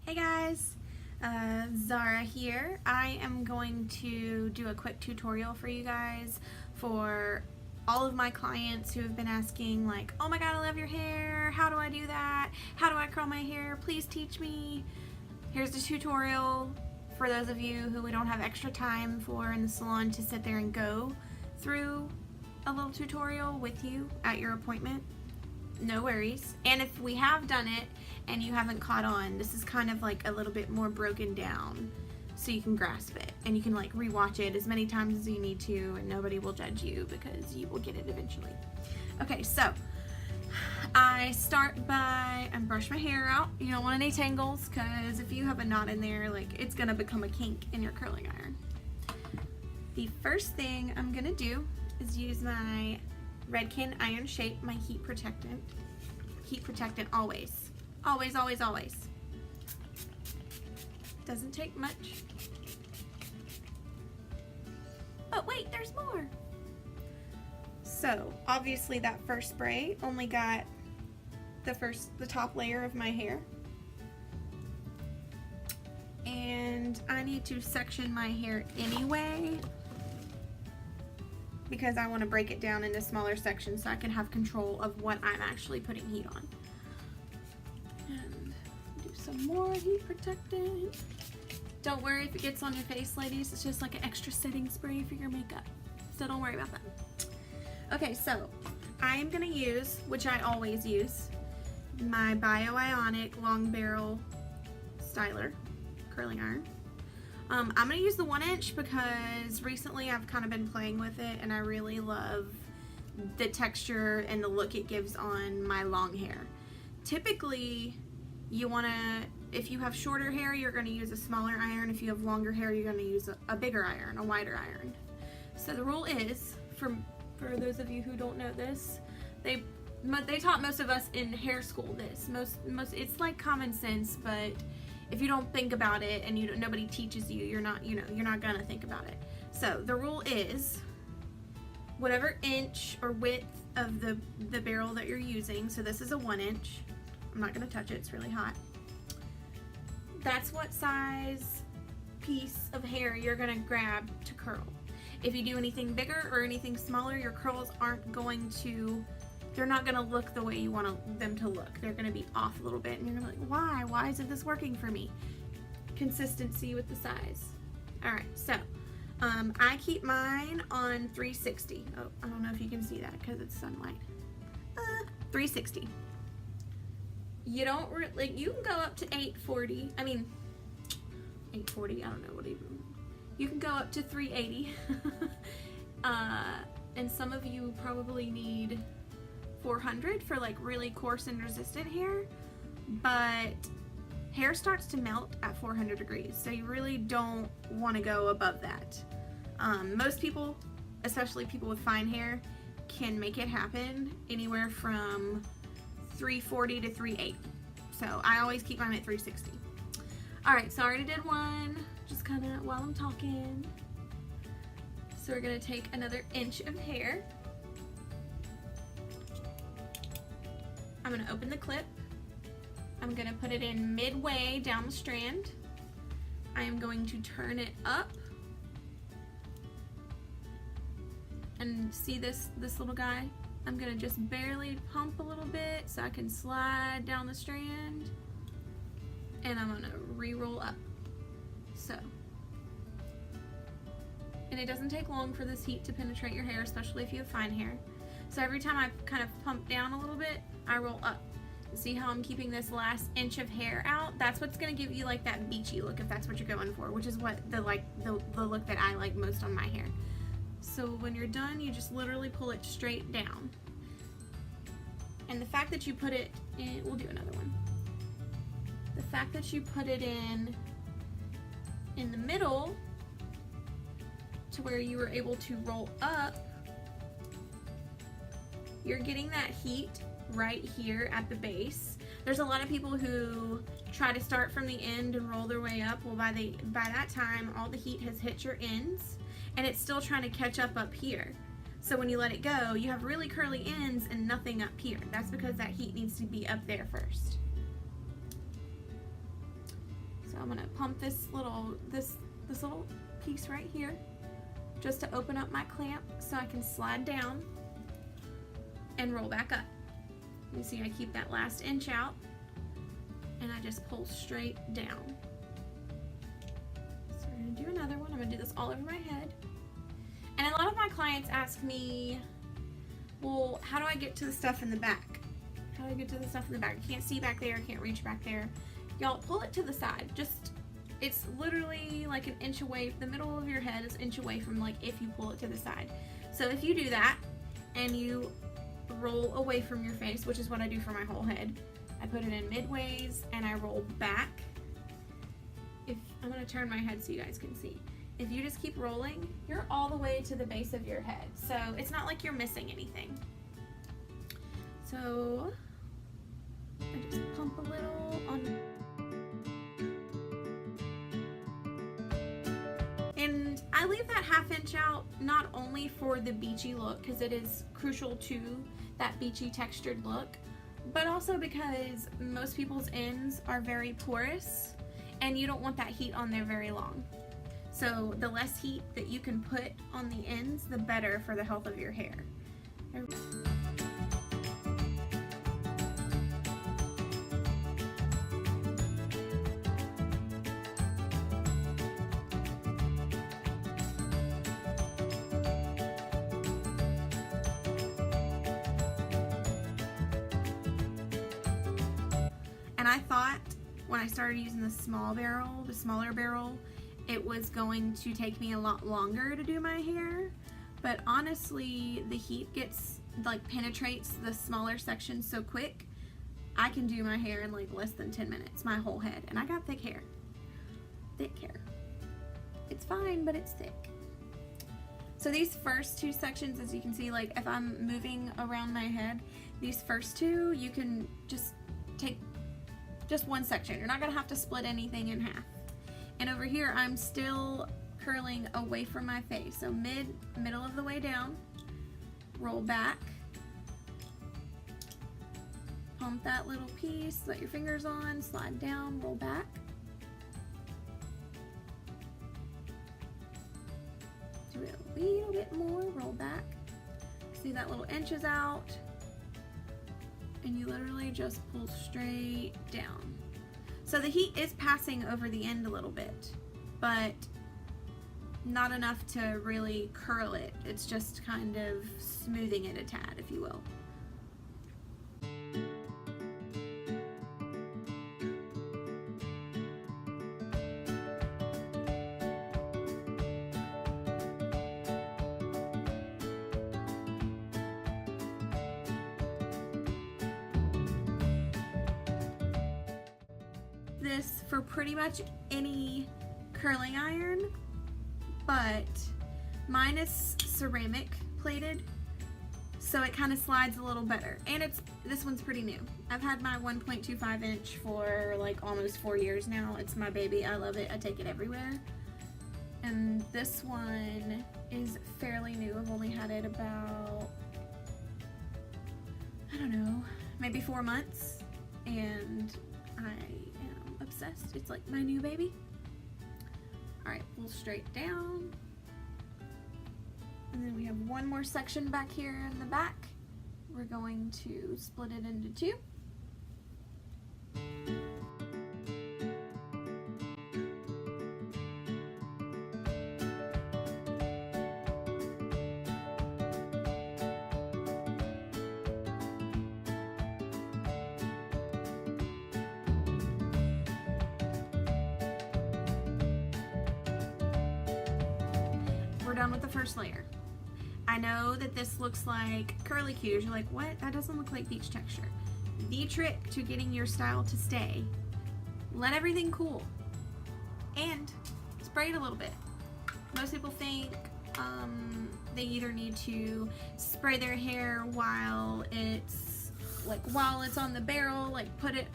Hey guys, Zara here. I am going to do a quick tutorial for you guys for all of my clients who have been asking like, oh my god, I love your hair, how do I do that, how do I curl my hair, please teach me. Here's the tutorial for those of you who we don't have extra time for in the salon to sit there and go through a little tutorial with you at your appointment. No worries. And if we have done it and you haven't caught on, this is kind of like a little bit more broken down so you can grasp it and you can like rewatch it as many times as you need to and nobody will judge you because you will get it eventually. Okay, so I start by brush my hair out. You don't want any tangles because if you have a knot in there, like it's gonna become a kink in your curling iron. The first thing I'm gonna do is use my Redken Iron Shape, my heat protectant. Heat protectant always. Always, always, always. Doesn't take much. But wait, there's more. So, obviously that first spray only got the top layer of my hair. And I need to section my hair anyway, because I want to break it down into smaller sections so I can have control of what I'm actually putting heat on. And do some more heat protectant. Don't worry if it gets on your face, ladies. It's just like an extra setting spray for your makeup. So don't worry about that. Okay, so I am going to use, which I always use, my Bio-Ionic Long Barrel Styler curling iron. I'm going to use the 1" because recently I've kind of been playing with it and I really love the texture and the look it gives on my long hair. Typically, you want to, if you have shorter hair, you're going to use a smaller iron. If you have longer hair, you're going to use a bigger iron, a wider iron. So the rule is, for those of you who don't know this, they taught most of us in hair school this. Most it's like common sense, but if you don't think about it and nobody teaches you, you're not gonna think about it. So the rule is whatever inch or width of the barrel that you're using. So this is a 1". I'm not gonna touch it, it's really hot. That's what size piece of hair you're gonna grab to curl. If you do anything bigger or anything smaller, your curls aren't going to, they're not gonna look the way you want them to look. They're gonna be off a little bit and you're gonna be like, why? Why isn't this working for me? Consistency with the size. All right, so I keep mine on 360. Oh, I don't know if you can see that because it's sunlight. 360. You don't, like, you can go up to 840. I mean, 840, I don't know what even. You can go up to 380. And some of you probably need 400 for like really coarse and resistant hair, but hair starts to melt at 400 degrees, so you really don't want to go above that. Most people, especially people with fine hair, can make it happen anywhere from 340 to 380. So I always keep mine at 360. Alright, so I already did one, just kind of while I'm talking. So we're going to take another inch of hair. I'm going to open the clip. I'm going to put it in midway down the strand. I am going to turn it up. And see this little guy? I'm going to just barely pump a little bit so I can slide down the strand. And I'm going to re-roll up. So. And it doesn't take long for this heat to penetrate your hair, especially if you have fine hair. So every time I kind of pump down a little bit, I roll up. See how I'm keeping this last inch of hair out? That's what's gonna give you like that beachy look if that's what you're going for, which is what the look that I like most on my hair. So when you're done, you just literally pull it straight down. And the fact that you put it in, we'll do another one. The fact that you put it in the middle to where you were able to roll up, you're getting that heat right here at the base. There's a lot of people who try to start from the end and roll their way up. Well, by that time, all the heat has hit your ends and it's still trying to catch up here. So when you let it go, you have really curly ends and nothing up here. That's because that heat needs to be up there first. I'm gonna pump this little piece right here just to open up my clamp so I can slide down and roll back up. You see I keep that last inch out and I just pull straight down. So we're gonna do another one. I'm gonna do this all over my head. And a lot of my clients ask me, well, how do I get to the stuff in the back? How do I get to the stuff in the back? I can't see back there, I can't reach back there. Y'all, pull it to the side. It's literally like an inch away. The middle of your head is an inch away from like if you pull it to the side. So if you do that and you roll away from your face, which is what I do for my whole head, I put it in midways and I roll back. I'm gonna turn my head so you guys can see. If you just keep rolling, you're all the way to the base of your head. So it's not like you're missing anything. So I just pump a little on. And I leave that ½ inch out not only for the beachy look, because it is crucial to that beachy textured look, but also because most people's ends are very porous and you don't want that heat on there very long. So the less heat that you can put on the ends, the better for the health of your hair. And I thought when I started using the smaller barrel, it was going to take me a lot longer to do my hair, but honestly the heat penetrates the smaller section so quick, I can do my hair in like less than 10 minutes, my whole head. And I got thick hair. It's fine, but it's thick. So these first two sections, as you can see, like if I'm moving around my head, these first two, you can just take just one section. You're not gonna have to split anything in half. And over here, I'm still curling away from my face. So middle of the way down, roll back, pump that little piece, let your fingers on, slide down, roll back. Do it a little bit more, roll back. See that little inch is out, and you literally just pull straight down. So the heat is passing over the end a little bit, but not enough to really curl it. It's just kind of smoothing it a tad, if you will. This for pretty much any curling iron, but mine is ceramic plated, so it kind of slides a little better. And this one's pretty new. I've had my 1.25 inch for like almost 4 years now. It's my baby. I love it. I take it everywhere. And this one is fairly new. I've only had it about, I don't know, maybe 4 months, and I am obsessed. It's like my new baby. Alright, pull straight down. And then we have one more section back here in the back. We're going to split it into two. We're done with the first layer. I know that this looks like curly cues. You're like, what? That doesn't look like beach texture. The trick to getting your style to stay, let everything cool and spray it a little bit. Most people think they either need to spray their hair while it's on the barrel, like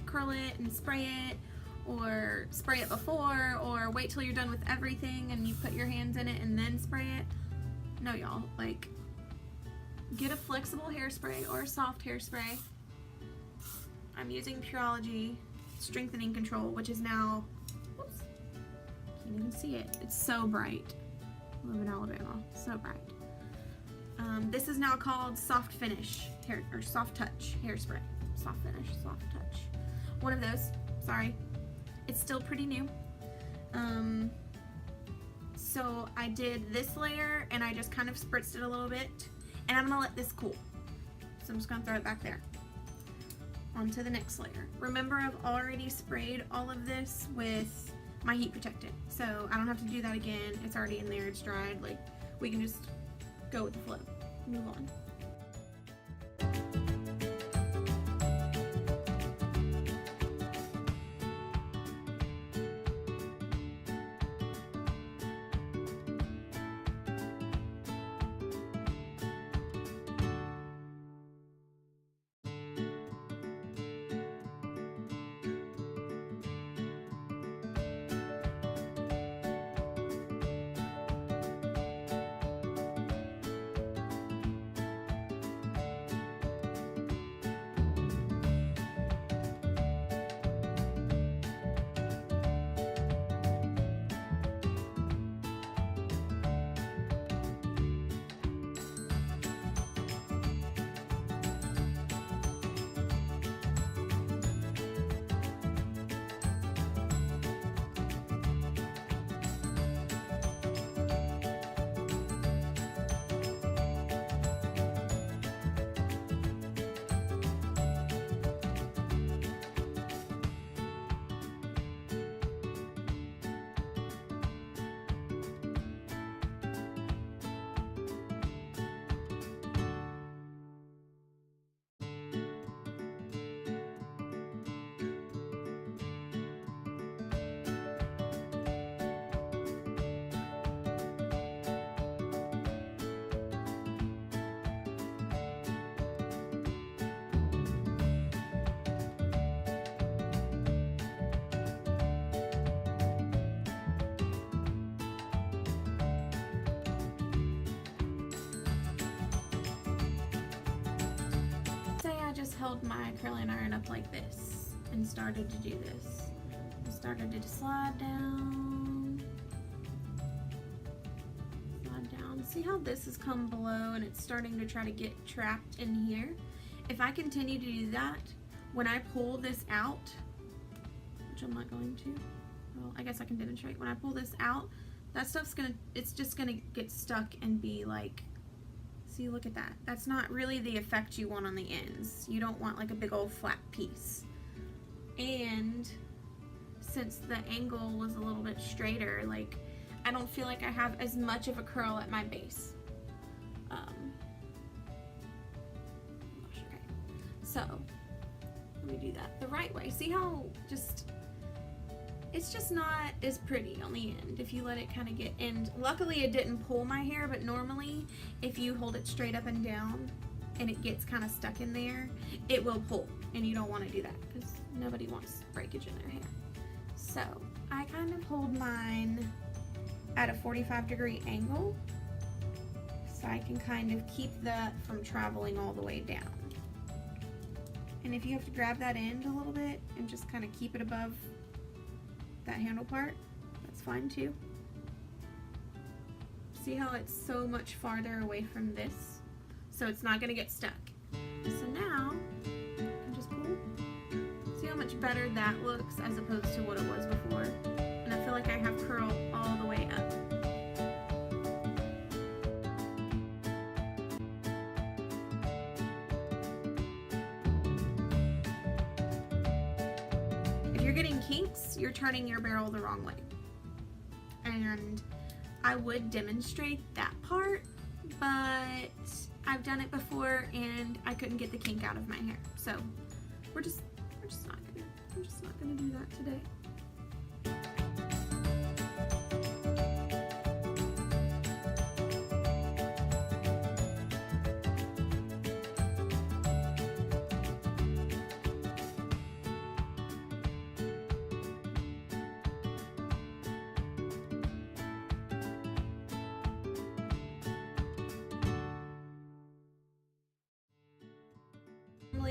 curl it and spray it, or spray it before, or wait till you're done with everything and you put your hands in it and then spray it. No, y'all, like, get a flexible hairspray or a soft hairspray. I'm using Pureology Strengthening Control, which is now, oops, Can't even see it. It's so bright. I live in Alabama. So bright. This is now called Soft Finish hair, or Soft Touch hairspray. Soft Finish, Soft Touch. One of those. Sorry. It's still pretty new. So I did this layer and I just kind of spritzed it a little bit, and I'm gonna let this cool. So I'm just gonna throw it back there. On to the next layer. Remember, I've already sprayed all of this with my heat protectant, so I don't have to do that again. It's already in there, it's dried. Like, we can just go with the flow. Move on. Held my curling iron up like this and started to do this. I started to slide down. See how this has come below and it's starting to try to get trapped in here? If I continue to do that, when I pull this out, which I'm not going to, well, I guess I can demonstrate. When I pull this out, that stuff's it's just gonna get stuck and be like, see, look at that. That's not really the effect you want on the ends. You don't want like a big old flat piece. And since the angle was a little bit straighter, like, I don't feel like I have as much of a curl at my base. So, let me do that the right way. See how it's just not as pretty on the end if you let it kind of get in. Luckily it didn't pull my hair, but normally if you hold it straight up and down and it gets kind of stuck in there, it will pull, and you don't want to do that because nobody wants breakage in their hair. So I kind of hold mine at a 45-degree angle so I can kind of keep that from traveling all the way down. And if you have to grab that end a little bit and just kind of keep it above that handle part, that's fine too. See how it's so much farther away from this? So it's not gonna get stuck. So now, I can just pull. See how much better that looks as opposed to what it was before? And I feel like I have curl all the way up. Getting kinks, you're turning your barrel the wrong way. And I would demonstrate that part, but I've done it before and I couldn't get the kink out of my hair. So I'm just not gonna do that today.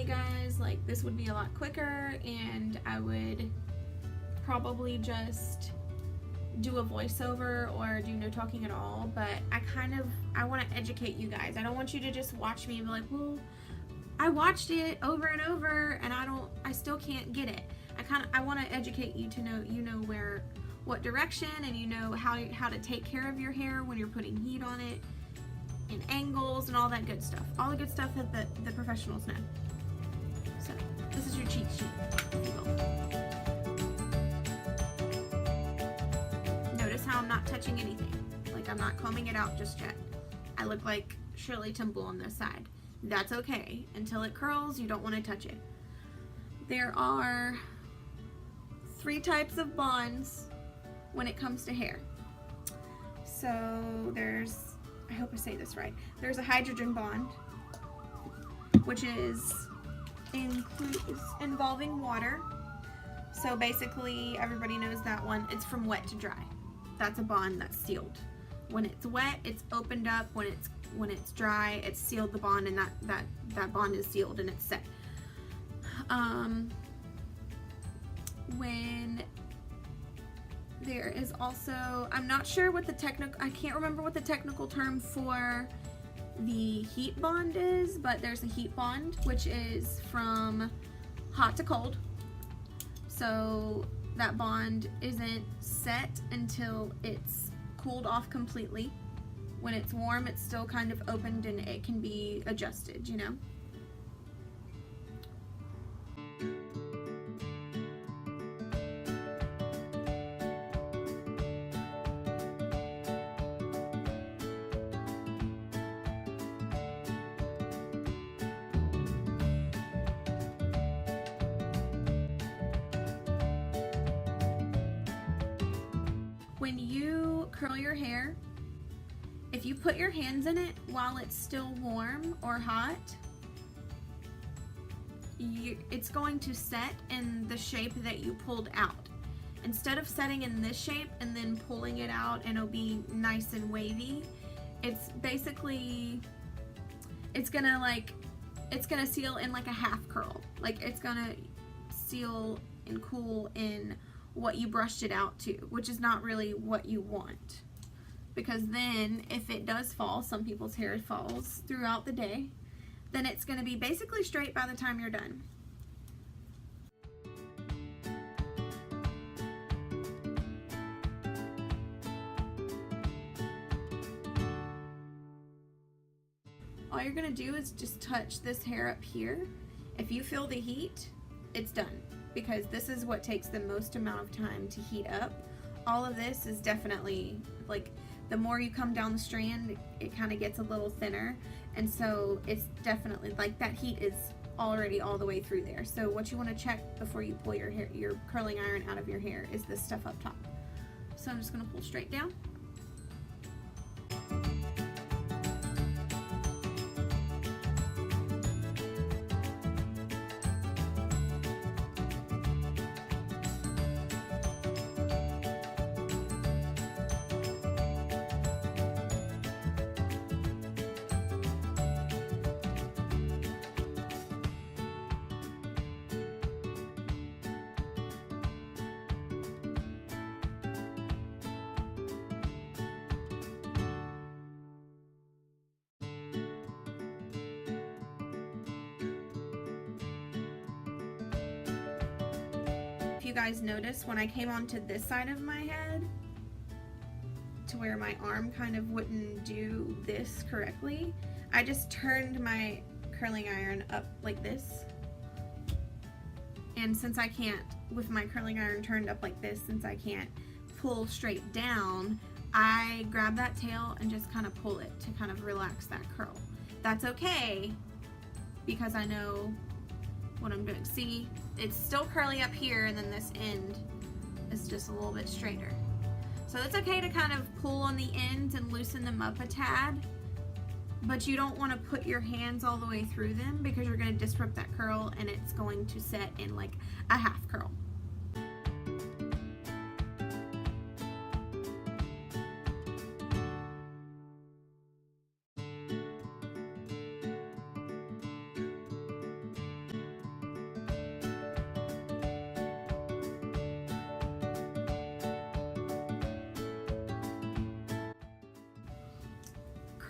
Guys, like, this would be a lot quicker and I would probably just do a voiceover or do no talking at all, but I want to educate you guys. I don't want you to just watch me and be like, well, I watched it over and over and I still can't get it. I want to educate you to know, what direction, and how to take care of your hair when you're putting heat on it, and angles and all that good stuff. All the good stuff that the professionals know. So this is your cheat sheet, if you will. Notice how I'm not touching anything. Like, I'm not combing it out just yet. I look like Shirley Temple on this side. That's okay. Until it curls, you don't want to touch it. There are 3 types of bonds when it comes to hair. So there's, I hope I say this right, there's a hydrogen bond, which is involving water. So basically, everybody knows that one. It's from wet to dry. That's a bond that's sealed. When it's wet, it's opened up. When it's dry, it's sealed the bond, and that bond is sealed and it's set. When there is also, I'm not sure what I can't remember what the technical term for the heat bond is, but there's a heat bond, which is from hot to cold. So that bond isn't set until it's cooled off completely. When it's warm, it's still kind of opened and it can be adjusted, When you curl your hair, if you put your hands in it while it's still warm or hot, it's going to set in the shape that you pulled out. Instead of setting in this shape and then pulling it out and it'll be nice and wavy, it's basically, it's gonna seal in like a half curl. Like, it's gonna seal and cool in what you brushed it out to, which is not really what you want. Because then, if it does fall, some people's hair falls throughout the day, then it's going to be basically straight by the time you're done. All you're going to do is just touch this hair up here. If you feel the heat, it's done, because this is what takes the most amount of time to heat up. All of this is definitely, like, the more you come down the strand, it kind of gets a little thinner, and so it's definitely, like, that heat is already all the way through there. So what you want to check before you pull your curling iron out of your hair is this stuff up top. So I'm just going to pull straight down. If you guys notice, when I came onto this side of my head, to where my arm kind of wouldn't do this correctly, I just turned my curling iron up like this. And since I can't, with my curling iron turned up like this, since I can't pull straight down, I grab that tail and just kind of pull it to kind of relax that curl. That's okay, because I know what I'm doing. See, it's still curly up here, and then this end is just a little bit straighter. So it's okay to kind of pull on the ends and loosen them up a tad, but you don't want to put your hands all the way through them, because you're going to disrupt that curl and it's going to set in like a half curl.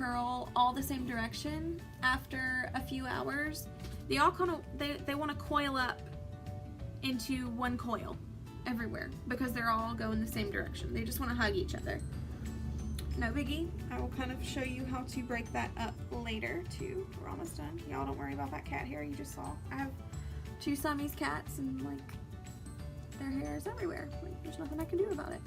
curl all the same direction after a few hours, they all kind of, they want to coil up into one coil everywhere because they're all going the same direction. They just want to hug each other. No biggie. I will kind of show you how to break that up later too. We're almost done. Y'all don't worry about that cat hair you just saw. I have 2 Siamese cats and like their hair is everywhere. Like, there's nothing I can do about it.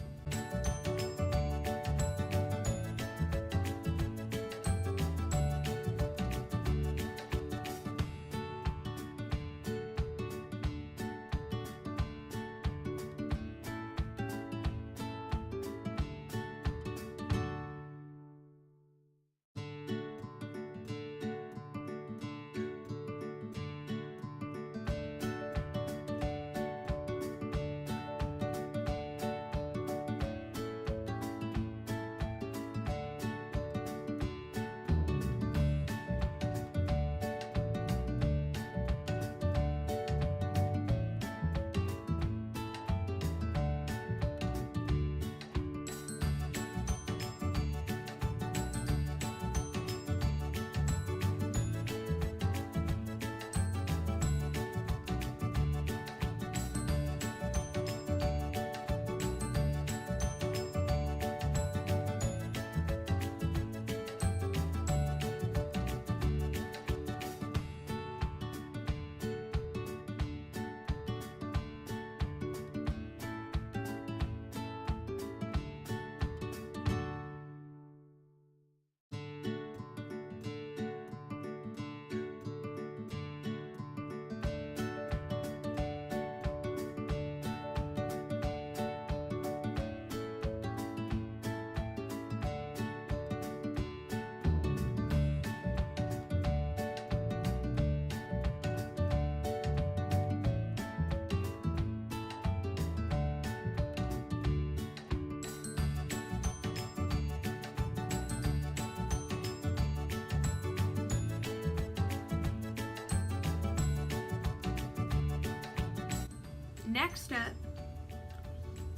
Next step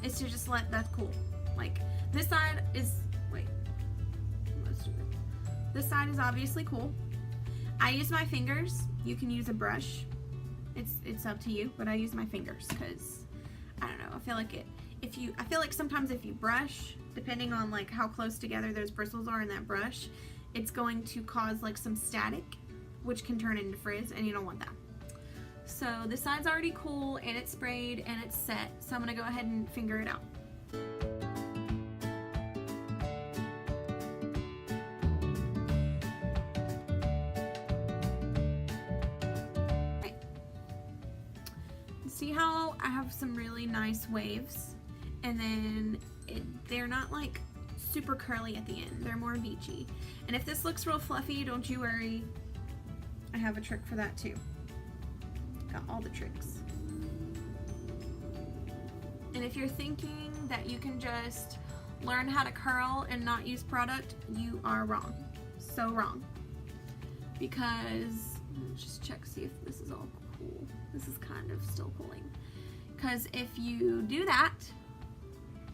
is to just let that cool. Like this side is, wait, let's do it. This side is obviously cool. I use my fingers. You can use a brush. It's up to you, but I use my fingers because I don't know. I feel like I feel like sometimes if you brush, depending on like how close together those bristles are in that brush, it's going to cause like some static, which can turn into frizz, and you don't want that. So this side's already cool and it's sprayed and it's set. So I'm gonna go ahead and finger it out. Right. See how I have some really nice waves, and then they're not like super curly at the end. They're more beachy. And if this looks real fluffy, don't you worry. I have a trick for that too. Got all the tricks. And if you're thinking that you can just learn how to curl and not use product, you are wrong. So wrong. Because, let's just check, see if this is all cool. This is kind of still cooling. Because if you do that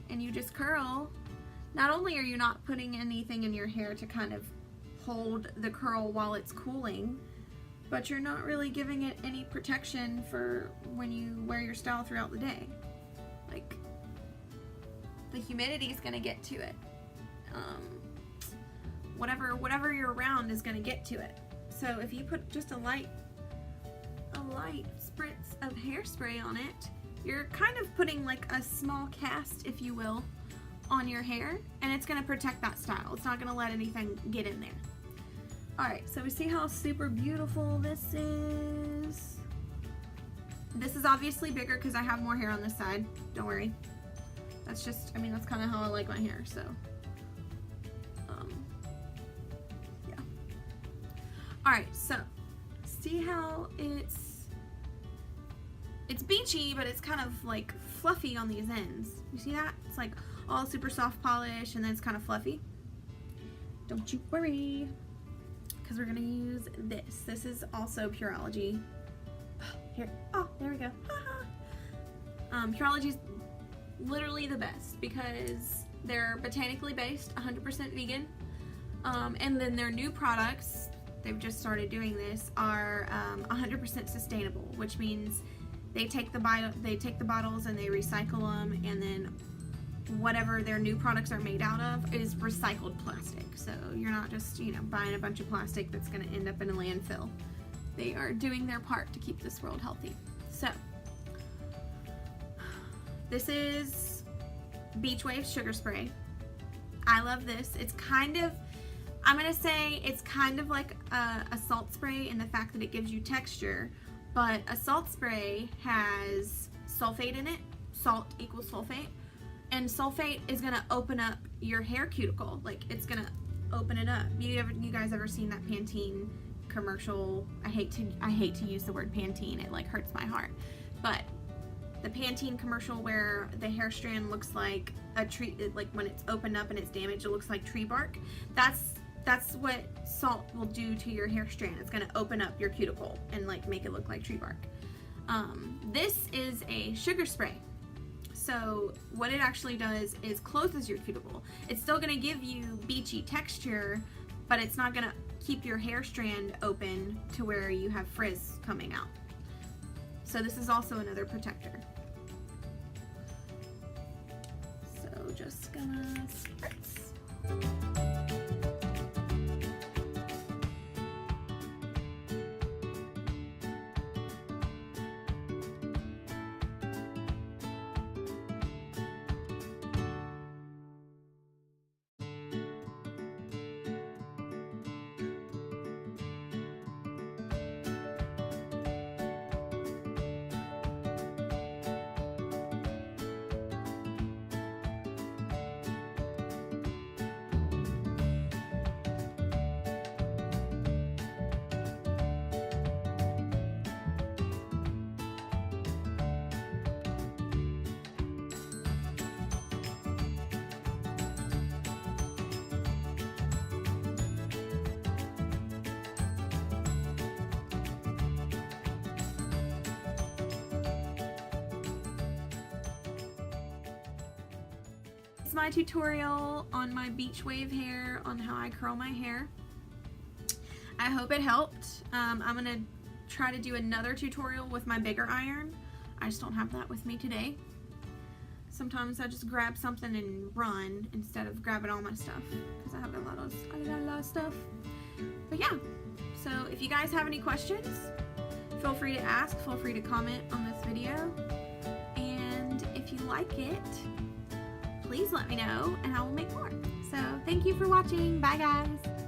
and you just curl, not only are you not putting anything in your hair to kind of hold the curl while it's cooling, but you're not really giving it any protection for when you wear your style throughout the day. Like, the humidity is gonna get to it. Whatever you're around is gonna get to it. So if you put just a light spritz of hairspray on it, you're kind of putting like a small cast, if you will, on your hair, and it's gonna protect that style. It's not gonna let anything get in there. Alright, so we see how super beautiful this is. This is obviously bigger because I have more hair on this side. Don't worry. That's just, I mean, that's kind of how I like my hair, so. Yeah. Alright, so, see how it's beachy, but it's kind of like fluffy on these ends. You see that? It's like all super soft polish, and then it's kind of fluffy. Don't you worry. Because we're going to use this. This is also Pureology. Here. Oh, there we go. Pureology is literally the best because they're botanically based, 100% vegan. And then their new products, they've just started doing this, are 100% sustainable, which means they take the bottles and they recycle them, and then whatever their new products are made out of is recycled plastic. So you're not just, you know, buying a bunch of plastic that's going to end up in a landfill. They are doing their part to keep this world healthy. So this is Beach Wave Sugar Spray. I love this. It's kind of, I'm going to say it's kind of like a salt spray in the fact that it gives you texture, but a salt spray has sulfate in it. Salt equals sulfate. And sulfate is going to open up your hair cuticle. Like, it's going to open it up. You guys ever seen that Pantene commercial? I hate to use the word Pantene. It like hurts my heart. But the Pantene commercial where the hair strand looks like a tree, like when it's opened up and it's damaged, it looks like tree bark. That's what salt will do to your hair strand. It's going to open up your cuticle and like make it look like tree bark. This is a sugar spray. So what it actually does is closes your cuticle. It's still going to give you beachy texture, but it's not going to keep your hair strand open to where you have frizz coming out. So this is also another protector. So just gonna spritz. My tutorial on my beach wave hair, on how I curl my hair. I hope it helped. I'm gonna try to do another tutorial with my bigger iron. I just don't have that with me today. Sometimes I just grab something and run instead of grabbing all my stuff because I got a lot of stuff. But yeah, so if you guys have any questions, feel free to ask, feel free to comment on this video, and if you like it, please let me know and I will make more. So thank you for watching. Bye guys.